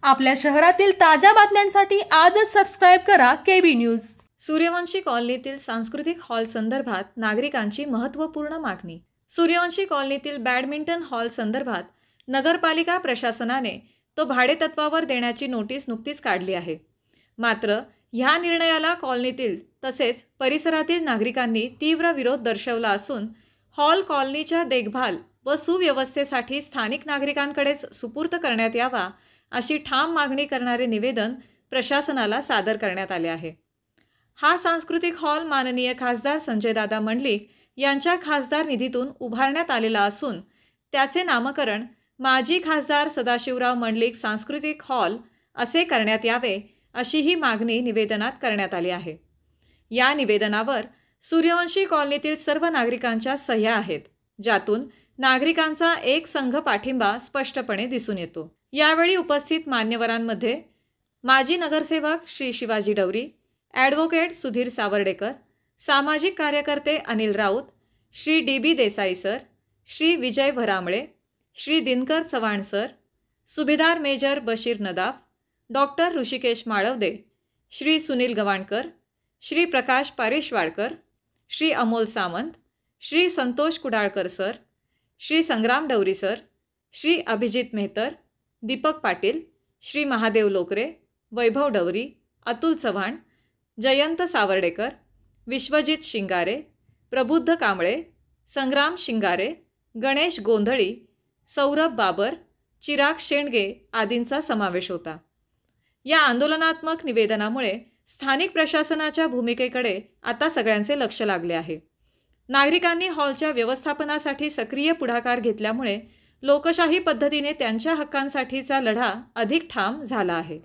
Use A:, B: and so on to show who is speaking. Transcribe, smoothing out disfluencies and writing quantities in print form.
A: आपल्या शहरातील ताज्या बातम्यांसाठी आजच सबस्क्राईब करा KB न्यूज।
B: सूर्यवंशी कॉलनीतील सांस्कृतिक हॉल संदर्भात नागरिकांची महत्त्वपूर्ण मागणी। सूर्यवंशी कॉलनीतील बॅडमिंटन हॉल संदर्भात नगरपालिका प्रशासनाने तो भाडेतत्वावर देण्याची नोटीस नुकतीच काढली आहे। मात्र ह्या निर्णयाला कॉलनीतील तसेच परिसरातील नागरिकांनी तीव्र विरोध दर्शवला असून हॉल कॉलनीच्या देखभाल व सुव्यवस्थेसाठी स्थानिक नागरिकांकडेच सुपूर्द करण्यात यावा अशी ठाम मागणी करणारे निवेदन प्रशासनाला सादर करण्यात आले आहे। हा सांस्कृतिक हॉल माननीय खासदार संजयदादा मंडलिक यांच्या खासदार निधीतून उभारण्यात आलेला असून त्याचे नामकरण माजी खासदार सदाशिवराव मंडलिक सांस्कृतिक हॉल असे करण्यात यावे अशी ही मागणी निवेदनात करण्यात आली आहे। या निवेदनावर सूर्यवंशी कॉलनीतील सर्व नागरिकांच्या सह्या आहेत, ज्यातून नागरिकांचा एक संघ पाठिंबा स्पष्टपणे दिसून येतो। यावेळी उपस्थित मान्यवरांमध्ये माजी नगरसेवक श्री शिवाजी डवरी, ॲडव्होकेट सुधीर सावर्डेकर, सामाजिक कार्यकर्ते Anil Raut, Shri DB Desai sir, Shri Vijay भरामळे, Shri Dinkar Chavan sir, सुभेदार major Bashir Nadaf, doctor Rishikesh Malvade, Shri Sunil Gavankar, Shri Prakash पारिशवाडकर, Shri Amol Samant, Shri Santosh Kudalkar sir, Shri संग्राम डवरी सर, श्री अभिजित मेहतर, दीपक पाटील, श्री महादेव लोकरे, वैभव डवरी, अतुल चव्हाण, जयंत सावर्डेकर, विश्वजित शिंगारे, प्रबुद्ध कांबळे, संग्राम शिंगारे, गणेश गोंधळी, सौरभ बाबर, चिराग शेंडगे आदींचा समावेश होता। या आंदोलनात्मक निवेदनामुळे स्थानिक प्रशासनाच्या भूमिकेकडे आता सगळ्यांचे लक्ष लागले आहे। नागरिकांनी हॉलच्या व्यवस्थापनासाठी सक्रिय पुढाकार घेतल्यामुळे लोकशाही पद्धतीने त्यांच्या हक्कांसाठीचा लढा अधिक ठाम झाला आहे।